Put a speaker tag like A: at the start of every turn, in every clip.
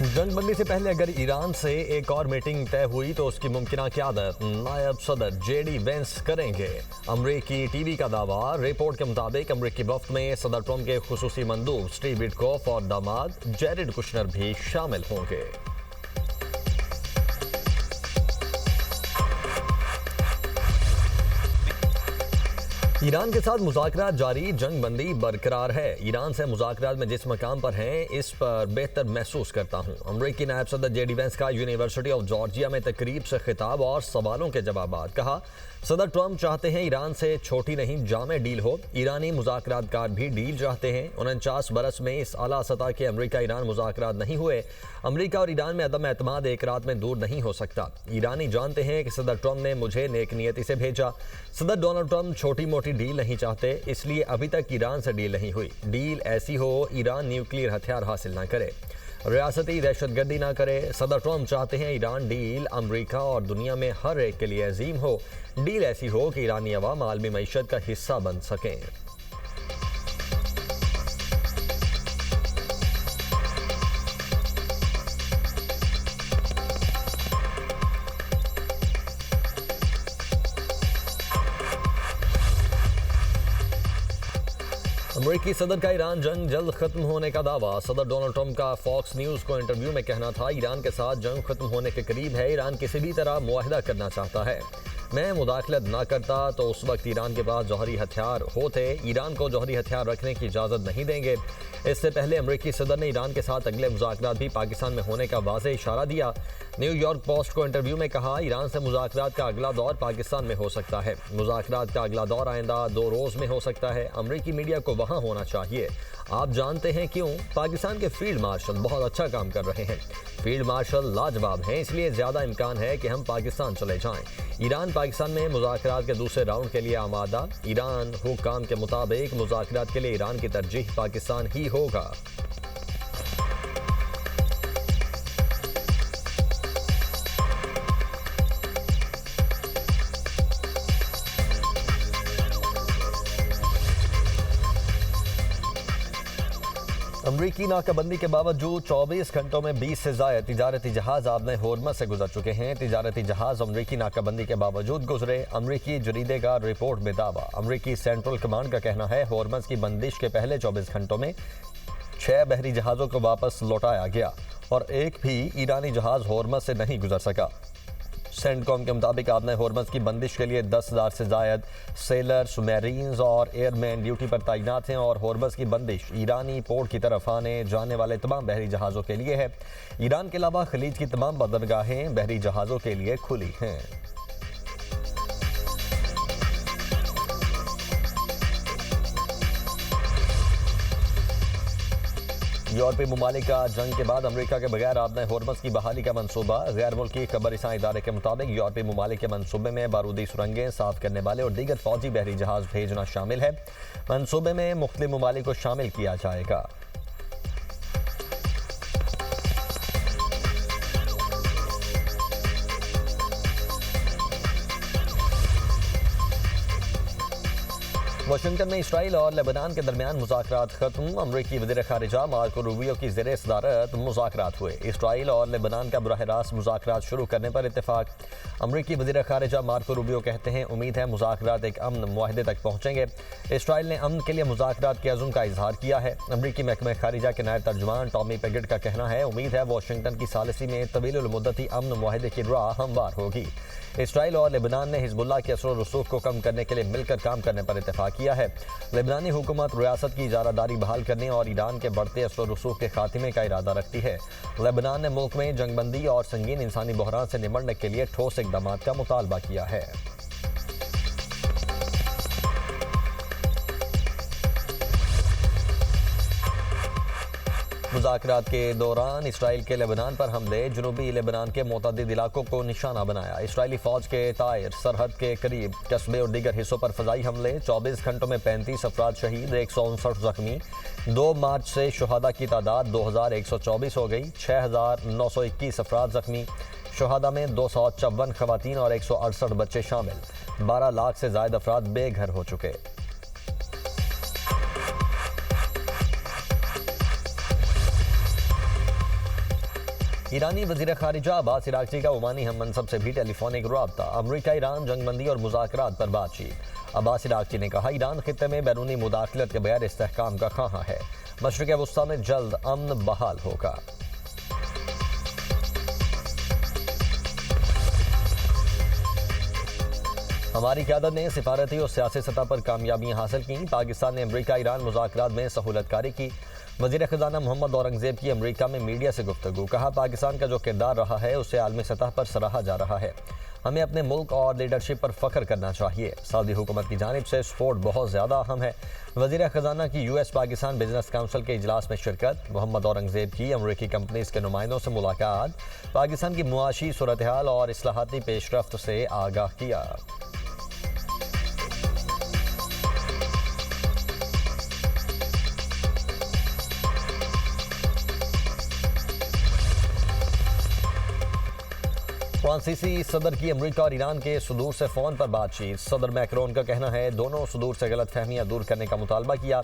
A: जंगबंदी से पहले अगर ईरान से एक और मीटिंग तय हुई तो उसकी मुमकिन क़यादत नायब सदर जेडी वेंस करेंगे। अमरीकी टीवी का दावा। रिपोर्ट के मुताबिक अमरीकी वफ्द में सदर ट्रंप के खुसूसी मंदूब स्टीव विटकॉफ और दामाद जेरेड कुशनर भी शामिल होंगे। ईरान के साथ मुज़ाकरात जारी, जंगबंदी बरकरार है। ईरान से मुज़ाकरात में जिस मकाम पर हैं इस पर बेहतर महसूस करता हूँ। अमरीकी नायब सदर जेडी वेंस का यूनिवर्सिटी ऑफ जॉर्जिया में तकरीब से खिताब और सवालों के जवाबात। कहा, सदर ट्रंप चाहते हैं ईरान से छोटी नहीं जामे डील हो। ईरानी मुज़ाकरातकार भी डील चाहते हैं। 49 बरस में इस आला सतह के अमरीका ईरान मुज़ाकरात नहीं हुए। अमरीका और ईरान में अदम एतमाद एक रात में दूर नहीं हो सकता। ईरानी जानते हैं कि सदर ट्रंप ने मुझे नेक नियति से भेजा। सदर डोनाल्ड ट्रंप छोटी मोटी डील नहीं चाहते, इसलिए अभी तक ईरान से डील नहीं हुई। डील ऐसी हो ईरान न्यूक्लियर हथियार हासिल ना करे, रियासती दहशतगर्दी ना करे। सदर ट्रंप चाहते हैं ईरान डील अमरीका और दुनिया में हर एक के लिए अजीम हो। डील ऐसी हो कि ईरानी अवाम आलमी मईशत का हिस्सा बन सकें। अमरीकी सदर का ईरान जंग जल्द खत्म होने का दावा। सदर डोनाल्ड ट्रंप का फॉक्स न्यूज़ को इंटरव्यू में कहना था, ईरान के साथ जंग खत्म होने के करीब है। ईरान किसी भी तरह मुआहदा करना चाहता है। मैं मुदाखलत ना करता तो उस वक्त ईरान के पास जौहरी हथियार होते। ईरान को जौहरी हथियार रखने की इजाज़त नहीं देंगे। इससे पहले अमरीकी सदर ने ईरान के साथ अगले मुज़ाकरात भी पाकिस्तान में होने का वाज़ेह इशारा दिया। न्यूयॉर्क पोस्ट को इंटरव्यू में कहा, ईरान से मुज़ाकरात का अगला दौर पाकिस्तान में हो सकता है। मुज़ाकरात का अगला दौर आइंदा 2 रोज़ में हो सकता है। अमरीकी मीडिया को वहाँ होना चाहिए। आप जानते हैं क्यों? पाकिस्तान के फील्ड मार्शल बहुत अच्छा काम कर रहे हैं। फील्ड मार्शल लाजवाब हैं, इसलिए ज़्यादा इम्कान है कि हम पाकिस्तान चले जाएं। ईरान पाकिस्तान में मुज़ाकरात के दूसरे राउंड के लिए आमादा। ईरान हुक्काम के मुताबिक मुज़ाकरात के लिए ईरान की तरजीह पाकिस्तान ही होगा। अमरीकी नाकाबंदी के बावजूद 24 घंटों में 20 से ज़ायद तिजारती जहाज़ आबने होर्मज़ से गुजर चुके हैं। तिजारती जहाज़ अमरीकी नाकाबंदी के बावजूद गुजरे। अमरीकी जरीदे का रिपोर्ट में दावा। अमरीकी सेंट्रल कमांड का कहना है, होर्मज़ की बंदिश के पहले 24 घंटों में 6 बहरी जहाज़ों को वापस लौटाया गया और एक भी ईरानी जहाज़ होर्मज़ से नहीं गुजर सका। सेंटकॉम के मुताबिक आबने होर्मज़ की बंदिश के लिए 10,000 से ज़ायद सेलर्स, मैरीन्स और एयरमैन ड्यूटी पर तैनात हैं और होर्मज़ की बंदिश ईरानी पोर्ट की तरफ आने जाने वाले तमाम बहरी जहाज़ों के लिए है। ईरान के अलावा खलीज की तमाम बंदरगाहें बहरी जहाज़ों के लिए खुली हैं। यूरोपीय ममालिक का जंग के बाद अमरीका के बगैर आबने होर्मज़ की बहाली का मंसूबा। गैर मुल्की खबरसां इदारे के मुताबिक यूरोपीय ममालिक के मंसूबे में बारूदी सुरंगें साफ करने वाले और दीगर फौजी बहरी जहाज भेजना शामिल है। मंसूबे में मुख्तलिफ ममालिक को शामिल किया जाएगा। वाशिंगटन में इसराइल और लेबनान के दरमियान मुज़ाकरात खत्म। अमरीकी वज़ीर ख़ारिजा मार्को रूबियो की ज़ेरे सदारत मुज़ाकरात हुए। इसराइल और लेबनान का बराह रास्त मुज़ाकरात शुरू करने पर इत्तेफाक। अमरीकी वज़ीर ख़ारिजा मार्को रूबियो कहते हैं, उम्मीद है मुज़ाकरात एक अमन मुआहदे तक पहुँचेंगे। इसराइल ने अमन के लिए मुज़ाकरात के अज़्म का इजहार किया है। अमरीकी महकमा ख़ारिजा के नायब तर्जुमान टॉमी पेगेट का कहना है, उम्मीद है वाशिंगटन की सालिसी में तवील मुद्दती अमन मुआहदे की राह हमवार होगी। इसराइल और लेबनान ने हिजबुल्लाह के असर रसूख को कम करने के लिए मिलकर काम करने पर इत्तेफाक किया है। लेबनानी हुकूमत रियासत की इजारादारी बहाल करने और ईरान के बढ़ते असर रसूख के खात्मे का इरादा रखती है। लेबनान ने मुल्क में जंगबंदी और संगीन इंसानी बहरान से निमटने के लिए ठोस इक़दाम का मुतालबा किया है। मुज़ाकरात के दौरान इसराइल के लेबनान पर हमले। जनूबी लेबनान के मुतअद्दिद इलाकों को निशाना बनाया। इसराइली फ़ौज के टायर सरहद के करीब कस्बे और दीगर हिस्सों पर फ़ज़ाई हमले। 24 घंटों में 35 अफराद शहीद, 159 ज़ख्मी। 2 मार्च से शुहदा की तादाद 2124 हो गई। 6921 अफराद ज़ख्मी। शुहदा में 254 ख़वातीन और 168 बच्चे शामिल। 12 लाख से ज़ायद अफराद बेघर हो चुके। ईरानी वज़ीर ख़ारिजा अब्बास इराक़ची का ओमानी हम मनसब से भी टेलीफोनिक रब्ता। अमरीका ईरान जंगबंदी और मुज़ाकरात पर बातचीत। अब्बास इराक़ची ने कहा, ईरान खित्ते में बैरूनी मुदाखलत के बगैर इस्तेहकाम का ख़्वाह है। मशरिक़ वस्ता में जल्द अमन बहाल होगा। हमारी क़यादत ने सिफारती और सियासी सतह पर कामयाबियाँ हासिल की। पाकिस्तान ने अमरीका ईरान मुज़ाकरात में सहूलतकारी की। वज़ीर ख़ज़ाना मोहम्मद औरंगज़ेब की अमरीका में मीडिया से गुफ्तगू। कहा, पाकिस्तान का जो किरदार रहा है उसे आलमी सतह पर सराहा जा रहा है। हमें अपने मुल्क और लीडरशिप पर फ़ख्र करना चाहिए। सऊदी हुकूमत की जानिब से सपोर्ट बहुत ज़्यादा अहम है। वज़ीर ख़ज़ाना की US पाकिस्तान बिजनेस काउंसिल के इजलास में शिरकत। मोहम्मद औरंगज़ेब की अमरीकी कंपनीज़ के नुमाइंदों से मुलाकात। पाकिस्तान की मुआशी सूरत हाल और इस्लाहाती पेशरफ्त से आगाह किया। फ्रांसीसी सदर की अमरीका और ईरान के सदूर से फ़ोन पर बातचीत। सदर मैक्रोन का कहना है, दोनों सदूर से गलत फहमियाँ दूर करने का मुतालबा किया।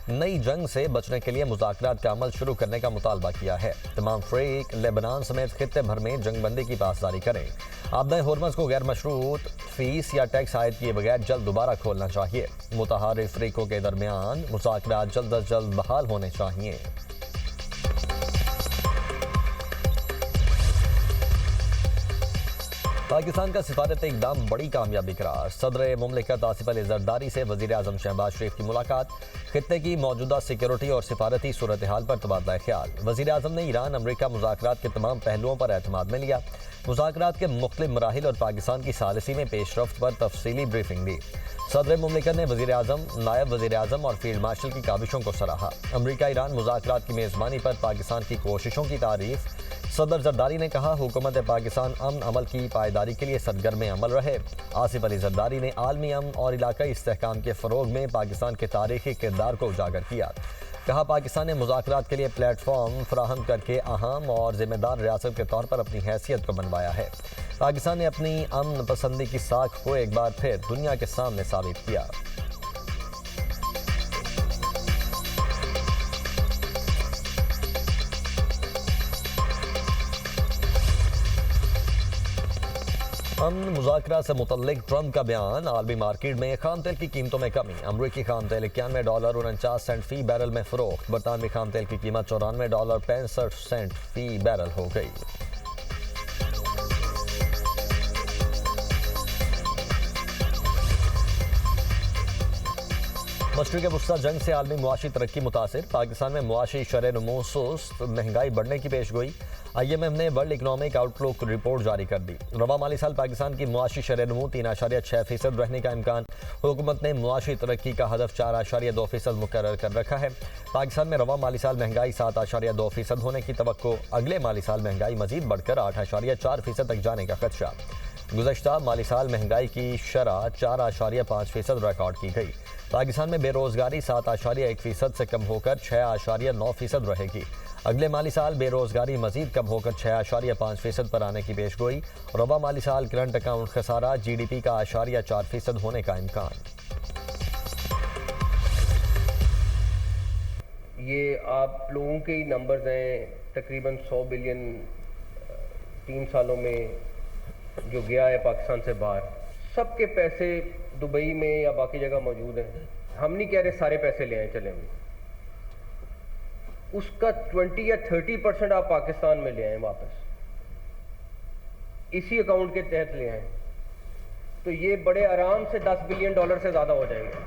A: नई जंग से बचने के लिए मुज़ाकरात का अमल शुरू करने का मुतालबा किया है। तमाम फ़रीक लेबनान समेत खित्ते भर में जंगबंदी की पासदारी करें। आबदाए हुर्मज़ को गैर मशरूत फ़ीस या टैक्स आयद किए बगैर जल्द दोबारा खोलना चाहिए। मुतहारिफ फ़रीकों के दरमियान मुज़ाकरात जल्द अज जल्द बहाल होने चाहिए। पाकिस्तान का सिफारती इक़दाम बड़ी कामयाबी करार। सदर मुमलिकत आसिफ अली ज़रदारी से वज़ीर आज़म शहबाज शरीफ की मुलाकात। खित्ते की मौजूदा सिक्योरिटी और सिफारती सूरत हाल पर तबादला ख्याल। वज़ीर आज़म ने ईरान अमरीका मुज़ाकरात के तमाम पहलुओं पर एतमाद में लिया। मुज़ाकरात के मुख्तलिफ मराहिल और पाकिस्तान की सालिसी में पेशरफ्त पर तफसीली ब्रीफिंग दी। सदर मुमलिकत ने वज़ीर आज़म, नायब वज़ीर आज़म और फील्ड मार्शल की काविशों को सराहा। अमरीका ईरान मुज़ाकरात की मेज़बानी पर पाकिस्तान की कोशिशों की तारीफ। सदर जरदारी ने कहा, हुकूमत पाकिस्तान अमन अमल की पायदारी के लिए सरगर्म अमल रहे। आसिफ अली जरदारी ने आलमी अमन और इलाकाई इस्तेहकाम के फ़रोग में पाकिस्तान के तारीखी किरदार को उजागर किया। कहा, पाकिस्तान ने मुज़ाकरात के लिए प्लेटफॉर्म फराहम करके अहम और जिम्मेदार रियासत के तौर पर अपनी हैसियत को बनवाया है। पाकिस्तान ने अपनी अमन पसंदी की साख को एक बार फिर दुनिया के सामने साबित किया। अमन मुज़ाकरा से मुतल्लिक ट्रंप का बयान। आलमी मार्केट में खाम तेल की कीमतों में कमी। अमरीकी खाम तेल $91.49 फी बैरल में फ़रोख्त। बरतानवी खाम तेल की कीमत $94.65 फी बैरल हो गई। मशरिक़ वस्ता जंग से आलमी मुआशी तरक्की मुतासिर। पाकिस्तान में मुआशी शरह-ए-नमू सुस्त, महंगाई बढ़ने की पेशगोई। IMF ने वर्ल्ड इकनॉमिक आउटलुक रिपोर्ट जारी कर दी। रवा माली साल पाकिस्तान की मुआशी शरह-ए-नमू 3.6% रहने का इम्कान। हुकूमत ने मुआशी तरक्की का हदफ 4.2% मुकर्रर कर रखा है। पाकिस्तान में रवा माली साल महंगाई 7.2% होने की तवक्को। अगले माली साल महंगाई मजीद बढ़कर 8.4% तक जाने का खदशा। गुज़श्ता माली साल महंगाई की शरह 4.5% रिकॉर्ड की गई। पाकिस्तान में बेरोजगारी 7.1% से कम होकर 6.9% रहेगी। अगले माली साल बेरोजगारी मजीद कम होकर 6.5% पर आने की पेशगोई। रबा माली साल करंट अकाउंट खसारा GDP का 4% होने का इम्कान।
B: ये आप लोगों के ही नंबर्स हैं। तकरीबन 100 बिलियन 3 सालों में जो गया है पाकिस्तान से बाहर, सबके पैसे दुबई में या बाकी जगह मौजूद हैं। हम नहीं कह रहे सारे पैसे ले आए, चले हम उसका 20 या 30% आप पाकिस्तान में ले आए वापस, इसी अकाउंट के तहत ले आए, तो ये बड़े आराम से $10 बिलियन से ज़्यादा हो जाएगा।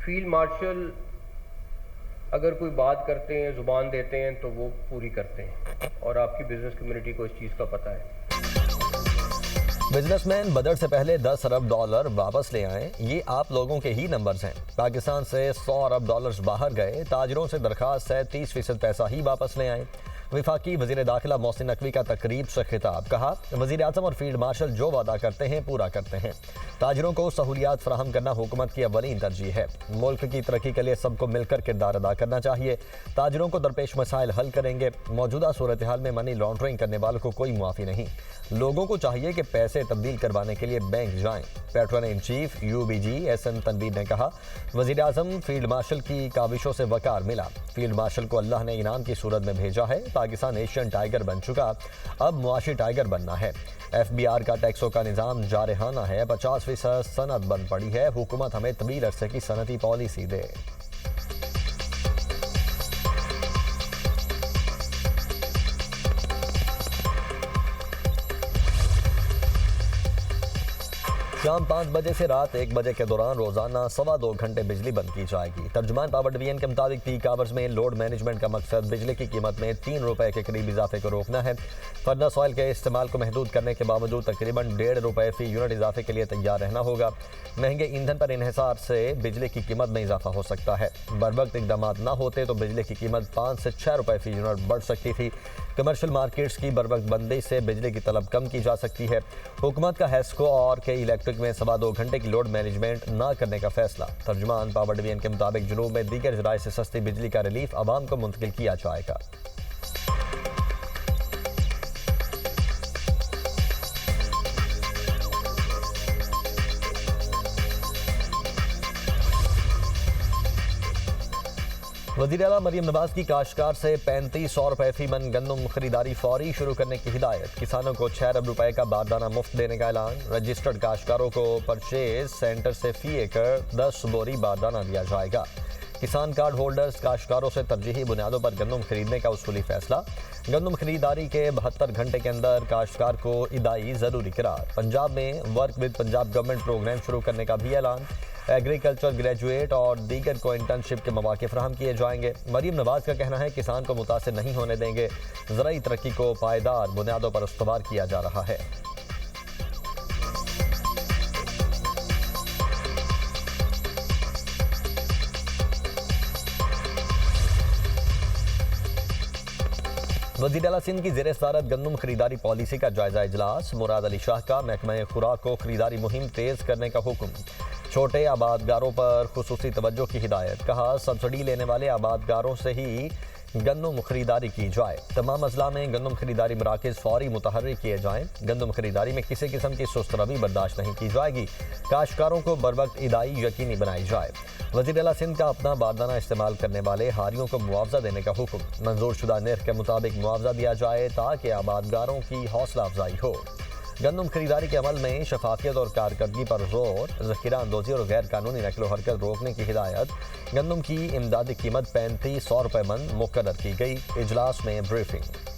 B: फील्ड मार्शल अगर कोई बात करते हैं, जुबान देते हैं, तो वो पूरी करते हैं, और आपकी बिजनेस कम्युनिटी को इस चीज़ का पता है।
A: बिजनेसमैन बजट से पहले $10 अरब वापस ले आए। ये आप लोगों के ही नंबर्स हैं। पाकिस्तान से $100 अरब बाहर गए। ताजरों से दरखास्त है 30% पैसा ही वापस ले आए। वफाकी वजीर दाखिला मोहसिन नकवी का तकरीब से खिताब, कहा वजीर आजम और फील्ड मार्शल जो वादा करते हैं पूरा करते हैं। ताजिरों को सहूलियात फराहम करना हुकूमत की अव्वलीन तरजीह है। मुल्क की तरक्की के लिए सबको मिलकर किरदार अदा करना चाहिए। ताजिरों को दरपेश मसाइल हल करेंगे। मौजूदा सूरत हाल में मनी लॉन्ड्रिंग करने वालों को कोई मुआफ़ी नहीं। लोगों को चाहिए कि पैसे तब्दील करवाने के लिए बैंक जाएं। Patron in chief UBG SN Tanveer ने कहा, वजीर आजम फील्ड मार्शल की काविशों से वकार मिला। फील्ड मार्शल को अल्लाह ने इनाम की सूरत में भेजा है। पाकिस्तान एशियन टाइगर बन चुका, अब मुआशी टाइगर बनना है। FBR का टैक्सों का निज़ाम जारहाना है। 50% सनत बंद पड़ी है। हुकूमत हमें तवील अरसे की सनती पॉलिसी दे। शाम 5 बजे से रात 1 बजे के दौरान रोजाना 2.25 घंटे बिजली बंद की जाएगी। तर्जुमान पावर डिवीजन के मुताबिक पीक आवर्स में लोड मैनेजमेंट का मकसद बिजली की कीमत में 3 रुपए के करीब इजाफे को रोकना है। फर्नेस ऑयल के इस्तेमाल को महदूद करने के बावजूद तकरीबन 1.5 रुपए फी यूनिट इजाफे के लिए तैयार रहना होगा। महंगे ईंधन पर इन्हिसार से बिजली की कीमत में इजाफा हो सकता है। बरवक्त इकदाम न होते तो बिजली की कीमत 5 से 6 रुपए फी यूनिट बढ़ सकती थी। कमर्शियल मार्केट्स की बरवक्त बंदी से बिजली की तलब कम की जा सकती है। हुकूमत का हेस्को और के इलेक्ट्रिक में 2.25 घंटे की लोड मैनेजमेंट न करने का फैसला। तर्जुमान पावर डिवीजन के मुताबिक जुनूब में दीगर जराए से सस्ती बिजली का रिलीफ आवाम को मुंतकिल किया जाएगा। वज़ीर आला मरीम नवाज की काश्तकार से 3500 रुपए फी मन गंदम खरीदारी फौरी शुरू करने की हिदायत। किसानों को 6 अरब रुपए का बारदाना मुफ्त देने का ऐलान। रजिस्टर्ड काश्तकारों को परचेज सेंटर से फी एकड़ 10 बोरी बारदाना दिया जाएगा। किसान कार्ड होल्डर्स काश्तकारों से तरजीही बुनियादों पर गंदम खरीदने का उसूली फैसला। गंदम खरीदारी के 72 घंटे के अंदर काश्तकार को इदाई ज़रूरी करार। पंजाब में work with Punjab government programme शुरू करने का भी ऐलान। एग्रीकल्चर ग्रेजुएट और दीगर को इंटर्नशिप के मौके फराहम किए जाएंगे। मरीम नवाज का कहना है किसान को मुतासिर नहीं होने देंगे। ज़राई तरक्की को पायदार बुनियादों पर इस्तवार किया जा रहा है। वज़ीर आला सिंध की ज़ेर सदारत गंदम खरीदारी पॉलिसी का जायजा इजलास। मुराद अली शाह का महकमा खुराक को खरीदारी मुहिम तेज़ करने का हुक्म। छोटे आबादगारों पर खुसूसी तवज्जो की हिदायत। कहा सब्सिडी लेने वाले आबादगारों से ही गंदम खरीदारी की जाए। तमाम अजला में गंदम खरीदारी मराकज़ फौरी मुतहर्रिक किए जाएँ। गंदम खरीदारी में किसी किस्म की सुस्तरवी बर्दाश्त नहीं की जाएगी। काश्तकारों को बरवक्त इदाई यकीनी बनाई जाए। वज़ीर आला सिंध का अपना बारदाना इस्तेमाल करने वाले हारियों को मुआवजा देने का हुक्म। मंजूर शुदा निर्ख के मुताबिक मुआवजा दिया जाए ताकि आबादगारों की हौसला अफजाई हो। गंदम खरीदारी के अमल में शफाफियत और कारकर्दगी पर जोर। ज़ख़ीरा अंदोज़ी और गैर कानूनी नकलो हरकत रोकने की हिदायत। गंदम की इमदादी कीमत 3500 रुपये मन मुकर्रर की गई। इजलास में ब्रीफिंग।